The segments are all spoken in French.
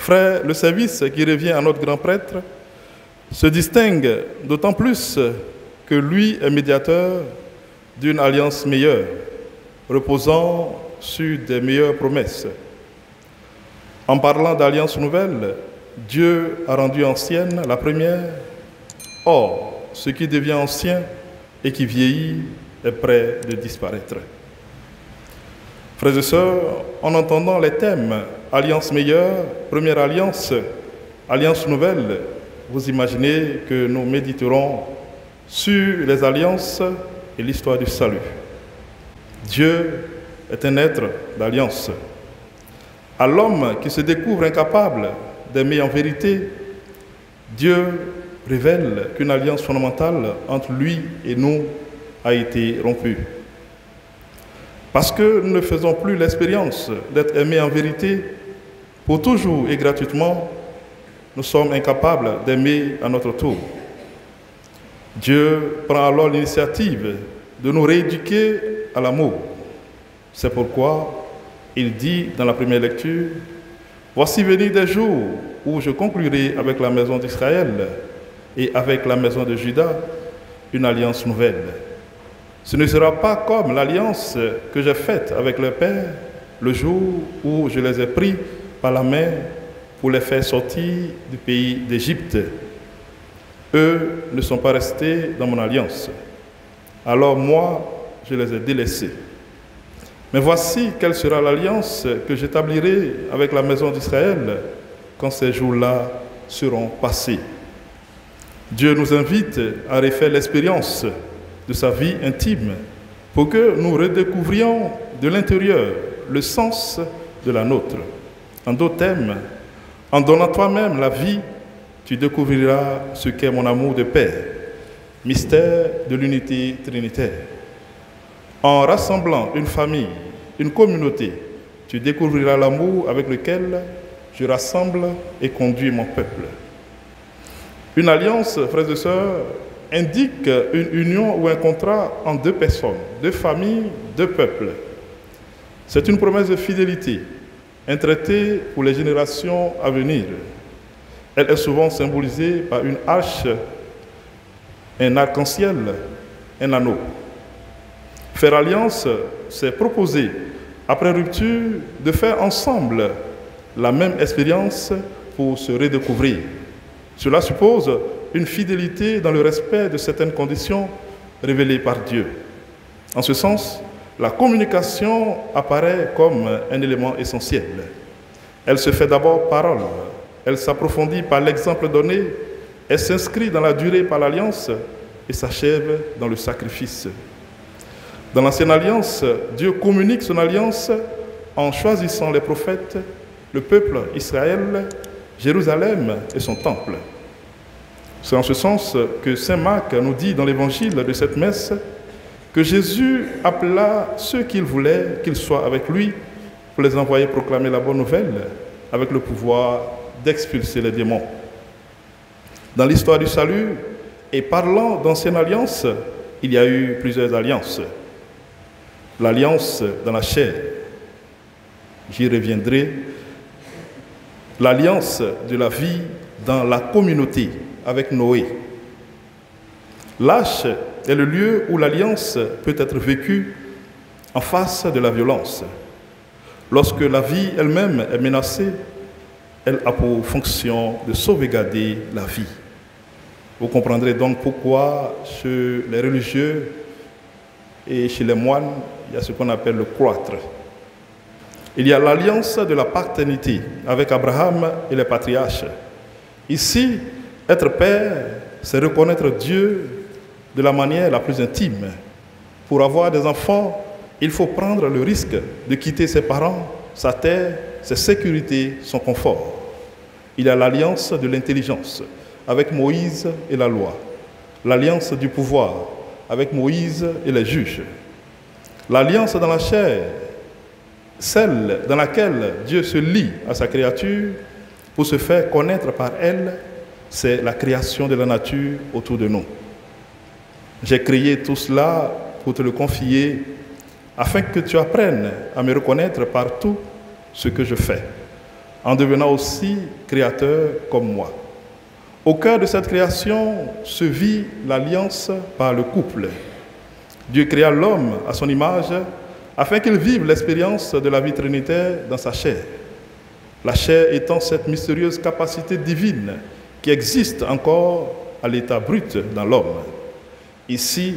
Frères, le service qui revient à notre grand prêtre se distingue d'autant plus que lui est médiateur d'une alliance meilleure, reposant sur des meilleures promesses. En parlant d'alliance nouvelle, Dieu a rendu ancienne la première. Or, ce qui devient ancien et qui vieillit est près de disparaître. Frères et sœurs, en entendant les thèmes alliance meilleure, première alliance, alliance nouvelle, vous imaginez que nous méditerons sur les alliances et l'histoire du salut. Dieu est un être d'alliance. À l'homme qui se découvre incapable d'aimer en vérité, Dieu révèle qu'une alliance fondamentale entre lui et nous a été rompue. Parce que nous ne faisons plus l'expérience d'être aimés en vérité, pour toujours et gratuitement, nous sommes incapables d'aimer à notre tour. Dieu prend alors l'initiative de nous rééduquer à l'amour. C'est pourquoi il dit dans la première lecture, « Voici venir des jours où je conclurai avec la maison d'Israël et avec la maison de Juda une alliance nouvelle. Ce ne sera pas comme l'alliance que j'ai faite avec leur père le jour où je les ai pris par la main pour les faire sortir du pays d'Égypte. Eux ne sont pas restés dans mon alliance. Alors moi, je les ai délaissés. Mais voici quelle sera l'alliance que j'établirai avec la maison d'Israël quand ces jours-là seront passés. » Dieu nous invite à refaire l'expérience de sa vie intime pour que nous redécouvrions de l'intérieur le sens de la nôtre. En d'autres termes, en donnant toi-même la vie, tu découvriras ce qu'est mon amour de Père, mystère de l'unité trinitaire. En rassemblant une famille, une communauté, tu découvriras l'amour avec lequel je rassemble et conduis mon peuple. Une alliance, frères et sœurs, indique une union ou un contrat entre deux personnes, deux familles, deux peuples. C'est une promesse de fidélité, un traité pour les générations à venir. Elle est souvent symbolisée par une hache, un arc-en-ciel, un anneau. Faire alliance, c'est proposer, après rupture, de faire ensemble la même expérience pour se redécouvrir. Cela suppose une fidélité dans le respect de certaines conditions révélées par Dieu. En ce sens, la communication apparaît comme un élément essentiel. Elle se fait d'abord parole, elle s'approfondit par l'exemple donné, elle s'inscrit dans la durée par l'alliance et s'achève dans le sacrifice. Dans l'Ancienne Alliance, Dieu communique son alliance en choisissant les prophètes, le peuple Israël, Jérusalem et son temple. C'est en ce sens que saint Marc nous dit dans l'évangile de cette messe que Jésus appela ceux qu'il voulait qu'ils soient avec lui pour les envoyer proclamer la bonne nouvelle avec le pouvoir d'expulser les démons. Dans l'histoire du salut, et parlant d'ancienne alliance, il y a eu plusieurs alliances. L'alliance dans la chair, j'y reviendrai. L'alliance de la vie dans la communauté avec Noé. L'arche est le lieu où l'alliance peut être vécue en face de la violence. Lorsque la vie elle-même est menacée, elle a pour fonction de sauvegarder la vie. Vous comprendrez donc pourquoi chez les religieux et chez les moines, il y a ce qu'on appelle le cloître. Il y a l'alliance de la paternité avec Abraham et les patriarches. Ici, être père, c'est reconnaître Dieu de la manière la plus intime. Pour avoir des enfants, il faut prendre le risque de quitter ses parents, sa terre, ses sécurités, son confort. Il y a l'alliance de l'intelligence avec Moïse et la loi. L'alliance du pouvoir avec Moïse et les juges. L'alliance dans la chair, celle dans laquelle Dieu se lie à sa créature pour se faire connaître par elle, c'est la création de la nature autour de nous. J'ai créé tout cela pour te le confier, afin que tu apprennes à me reconnaître par tout ce que je fais. en devenant aussi créateur comme moi. Au cœur de cette création se vit l'alliance par le couple. Dieu créa l'homme à son image afin qu'il vive l'expérience de la vie trinitaire dans sa chair. La chair étant cette mystérieuse capacité divine qui existe encore à l'état brut dans l'homme. Ici,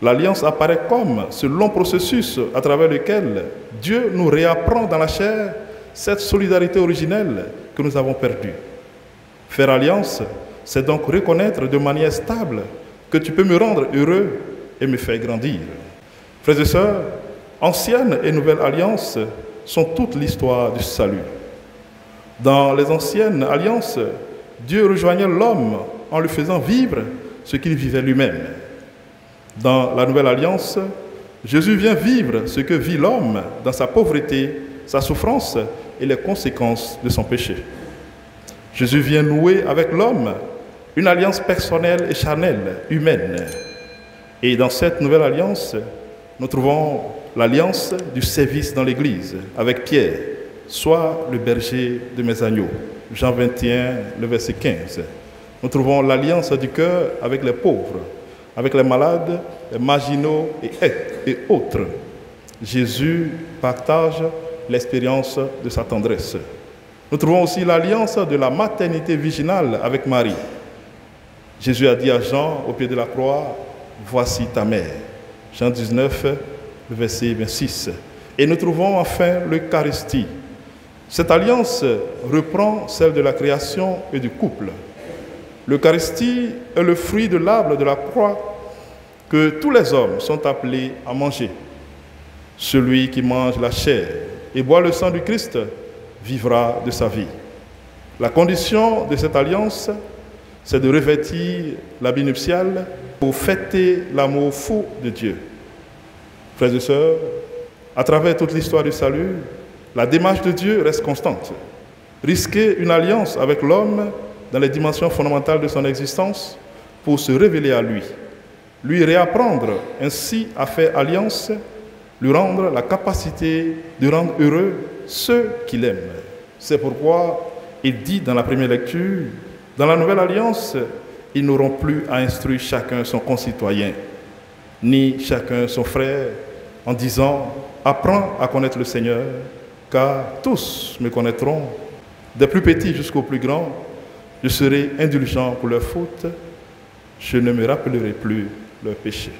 l'alliance apparaît comme ce long processus à travers lequel Dieu nous réapprend dans la chair cette solidarité originelle que nous avons perdue. Faire alliance, c'est donc reconnaître de manière stable que tu peux me rendre heureux et me faire grandir. Frères et sœurs, ancienne et nouvelle alliance sont toute l'histoire du salut. Dans les anciennes alliances, Dieu rejoignait l'homme en lui faisant vivre ce qu'il vivait lui-même. Dans la nouvelle alliance, Jésus vient vivre ce que vit l'homme dans sa pauvreté, sa souffrance et les conséquences de son péché. Jésus vient nouer avec l'homme une alliance personnelle et charnelle, humaine. Et dans cette nouvelle alliance, nous trouvons l'alliance du service dans l'Église avec Pierre, soit le berger de mes agneaux. Jean 21, le verset 15. Nous trouvons l'alliance du cœur avec les pauvres, avec les malades, les marginaux et autres. Jésus partage l'expérience de sa tendresse. Nous trouvons aussi l'alliance de la maternité virginale avec Marie. Jésus a dit à Jean au pied de la croix, « Voici ta mère ». Jean 19, le verset 26. Et nous trouvons enfin l'Eucharistie. Cette alliance reprend celle de la création et du couple. L'Eucharistie est le fruit de l'arbre de la croix que tous les hommes sont appelés à manger. Celui qui mange la chair et boit le sang du Christ vivra de sa vie. La condition de cette alliance, c'est de revêtir l'habit nuptial pour fêter l'amour fou de Dieu. Frères et sœurs, à travers toute l'histoire du salut, la démarche de Dieu reste constante. Risquer une alliance avec l'homme dans les dimensions fondamentales de son existence pour se révéler à lui. Lui réapprendre ainsi à faire alliance, lui rendre la capacité de rendre heureux ceux qu'il aime. C'est pourquoi il dit dans la première lecture, dans la nouvelle alliance, ils n'auront plus à instruire chacun son concitoyen, ni chacun son frère, en disant « Apprends à connaître le Seigneur, car tous me connaîtront, des plus petits jusqu'aux plus grands, je serai indulgent pour leurs fautes, je ne me rappellerai plus leurs péchés. »